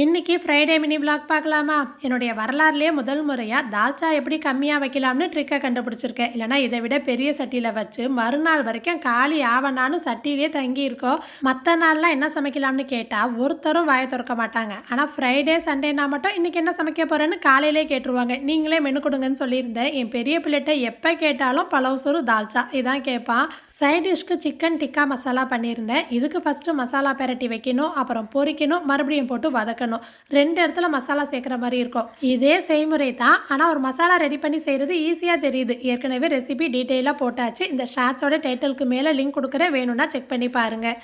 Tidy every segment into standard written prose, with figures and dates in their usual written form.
இன்னைக்கு Friday mini vlog பார்க்கலாமா? என்னுடைய வரலாறுலேயே முதல் முறையாக தால்ச்சா எப்படி கம்மியாக வைக்கலாம்னு ட்ரிக்கை கண்டுபிடிச்சிருக்கேன். இல்லைனா இதை விட பெரிய சட்டியில் வச்சு மறுநாள் வரைக்கும் காலி ஆவணான்னு சட்டியிலே தங்கி இருக்கோம். மற்ற நாள்லாம் என்ன சமைக்கலாம்னு கேட்டால் ஒருத்தரும் வாயை திறக்க மாட்டாங்க. ஆனால் ஃப்ரைடே சண்டேனா மட்டும் இன்னைக்கு என்ன சமைக்க போகிறேன்னு காலையிலே கேட்டுருவாங்க. நீங்களே மெனு கொடுங்கன்னு சொல்லியிருந்தேன். என் பெரிய பிள்ளைகிட்ட எப்போ கேட்டாலும் பலவ் சோறு தால்ச்சா இதான் கேட்பான். சைட் டிஷ்க்கு சிக்கன் டிக்கா மசாலா பண்ணியிருந்தேன். இதுக்கு ஃபஸ்ட்டு மசாலா பெரட்டி வைக்கணும், அப்புறம் பொரிக்கணும், மறுபடியும் போட்டு வதக்கணும். 2 இடத்துல மசாலா சேர்க்குற மாதிரி இருக்கும். இதே செய்முறை தான், ஆனால் ஒரு மசாலா ரெடி பண்ணி செய்கிறது ஈஸியாக தெரியுது. ஏற்கனவே ரெசிபி டீட்டெயிலாக போட்டாச்சு. இந்த ஷார்ட்ஸோட டைட்டிலுக்கு மேலே லிங்க் கொடுக்குறேன், வேணும்னா செக் பண்ணி பாருங்கள்.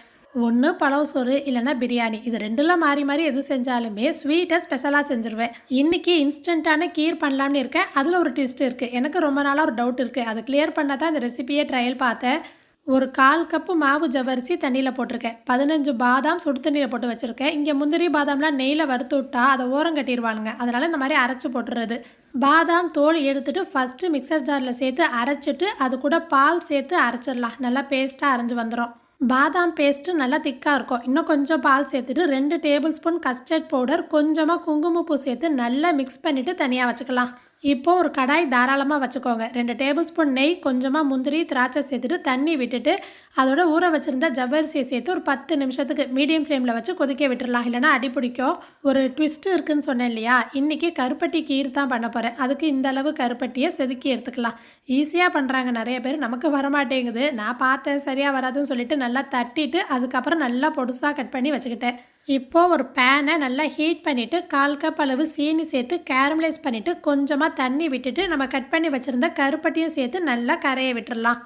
ஒன்று பலவ் சோறு இல்லைன்னா பிரியாணி, இது ரெண்டுலாம் மாறி மாறி எது செஞ்சாலுமே ஸ்வீட்டை ஸ்பெஷலாக செஞ்சுருவேன். இன்றைக்கி இன்ஸ்டண்ட்டான கீர் பண்ணலாம்னு இருக்கேன். அதில் ஒரு ட்விஸ்ட் இருக்குது. எனக்கு ரொம்ப நாளாக ஒரு டவுட் இருக்குது. அதை கிளியர் பண்ண தான் இந்த ரெசிபியை ட்ரையல் பார்த்தேன். ஒரு 1/4 கப்பு மாவு ஜவ்வரிசி தண்ணியில் போட்டிருக்கேன். 15 பாதாம் சுடு தண்ணியில் போட்டு வச்சுருக்கேன். இங்கே முந்திரி பாதாம்லாம் நெய்யில் வறுத்து விட்டா அதை ஓரம் கட்டிடுவானுங்க. அதனால் இந்த மாதிரி அரைச்சி போட்டுறது. பாதாம் தோல் எடுத்துகிட்டு ஃபஸ்ட்டு மிக்சர் ஜாரில் சேர்த்து அரைச்சிட்டு அது கூட பால் சேர்த்து அரைச்சிடலாம். நல்லா பேஸ்ட்டாக அரைஞ்சி வந்துடும். பாதாம் பேஸ்ட்டு நல்லா திக்காக இருக்கும். இன்னும் கொஞ்சம் பால் சேர்த்துட்டு 2 டேபிள் ஸ்பூன் கஸ்டர்ட் பவுடர், கொஞ்சமாக குங்குமப்பூ சேர்த்து நல்லா மிக்ஸ் பண்ணிவிட்டு தனியாக வச்சுக்கலாம். இப்போ ஒரு கடாய் தாராளமாக வச்சுக்கோங்க. 2 டேபிள் ஸ்பூன் நெய், கொஞ்சமாக முந்திரி திராட்சை சேர்த்துட்டு தண்ணி விட்டுட்டு அதோட ஊற வச்சுருந்த ஜவ்வரிசியை சேர்த்து ஒரு 10 நிமிஷத்துக்கு மீடியம் ஃப்ளேமில் வச்சு கொதிக்க விட்டுடலாம். இல்லைனா அடி பிடிக்கும். ஒரு ட்விஸ்ட்டு இருக்குதுன்னு சொன்னேன் இல்லையா? இன்றைக்கி கருப்பட்டி கீர் தான் பண்ண போகிறேன். அதுக்கு இந்த அளவு கருப்பட்டியை செதுக்கி எடுத்துக்கலாம். ஈஸியாக பண்ணுறாங்க நிறைய பேர். நமக்கு வரமாட்டேங்குது. நான் பார்த்தேன் சரியாக வராதுன்னு சொல்லிட்டு நல்லா தட்டிட்டு அதுக்கப்புறம் நல்லா பொடுசாக கட் பண்ணி வச்சுக்கிட்டேன். இப்போது ஒரு பேனை நல்லா ஹீட் பண்ணிவிட்டு 1/4 கப் அளவு சீனி சேர்த்து கேரமலைஸ் பண்ணிவிட்டு கொஞ்சமாக தண்ணி விட்டுட்டு நம்ம கட் பண்ணி வச்சுருந்த கருப்பட்டியும் சேர்த்து நல்லா கரைய விட்டுடலாம்.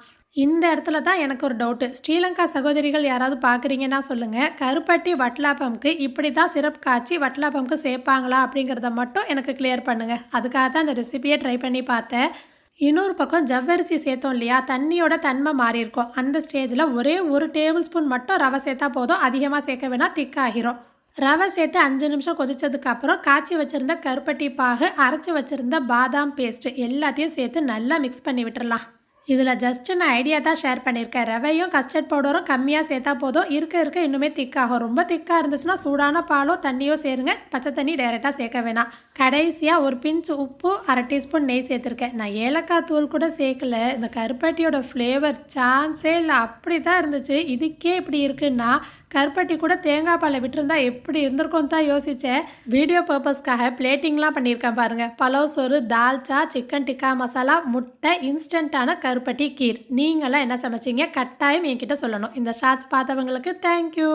இந்த இடத்துல தான் எனக்கு ஒரு டவுட்டு. ஸ்ரீலங்கா சகோதரிகள் யாராவது பார்க்குறீங்கன்னா சொல்லுங்கள். கருப்பட்டி வட்லாப்பம்க்கு இப்படி தான் சிரப் காய்ச்சி வட்லாப்பம்க்கு சேர்ப்பாங்களா அப்படிங்கிறத மட்டும் எனக்கு கிளியர் பண்ணுங்கள். அதுக்காக தான் இந்த ரெசிபியை ட்ரை பண்ணி பார்த்தேன். இன்னொரு பக்கம் ஜவ்வரிசி சேர்த்தோம் இல்லையா? தண்ணியோட தன்மை மாறி இருக்கும். அந்த ஸ்டேஜில் ஒரே 1 டேபிள் ஸ்பூன் மட்டும் ரவை சேர்த்தா போதும். அதிகமாக சேர்க்க வேணால் திக்காகிரும். ரவை சேர்த்து 5 நிமிஷம் கொதிச்சதுக்கப்புறம் காய்ச்சி வச்சுருந்த கருப்பட்டி பாகு, அரைச்சி வச்சுருந்த பாதாம் பேஸ்ட்டு எல்லாத்தையும் சேர்த்து நல்லா மிக்ஸ் பண்ணி விட்டுடலாம். இதில் ஜஸ்ட்டு நான் ஐடியா தான் ஷேர் பண்ணியிருக்கேன். ரவையும் கஸ்டர்ட் பவுடரும் கம்மியாக சேர்த்தா போதும். இருக்க இன்னுமே திக்காகும். ரொம்ப திக்காக இருந்துச்சுன்னா சூடான பாலோ தண்ணியோ சேருங்க. பச்சை தண்ணி டைரெக்டாக சேர்க்க வேணாம். கடைசியாக ஒரு பிஞ்ச் உப்பு, 1/2 டீஸ்பூன் நெய் சேர்த்துருக்கேன். நான் ஏலக்காய் தூள் கூட சேர்க்கல. இந்த கருப்பட்டியோட ஃப்ளேவர் சான்ஸே இல்லை. அப்படி தான் இருந்துச்சு. இதுக்கே இப்படி இருக்குன்னா கருப்பட்டி கூட தேங்காய் பாலை விட்டுருந்தா எப்படி இருந்திருக்கும் தான் யோசித்தேன். வீடியோ பர்பஸ்க்காக பிளேட்டிங்லாம் பண்ணியிருக்கேன் பாருங்கள். பலவ் சோறு, தால்ச்சா, சிக்கன் டிக்கா மசாலா, முட்டை, இன்ஸ்டண்ட்டான கருப்பட்டி கீர். நீங்களாம் என்ன சமைச்சிங்க? கட்டாயம் என்கிட்ட சொல்லணும். இந்த ஷார்ட்ஸ் பார்த்தவங்களுக்கு தேங்க்யூ.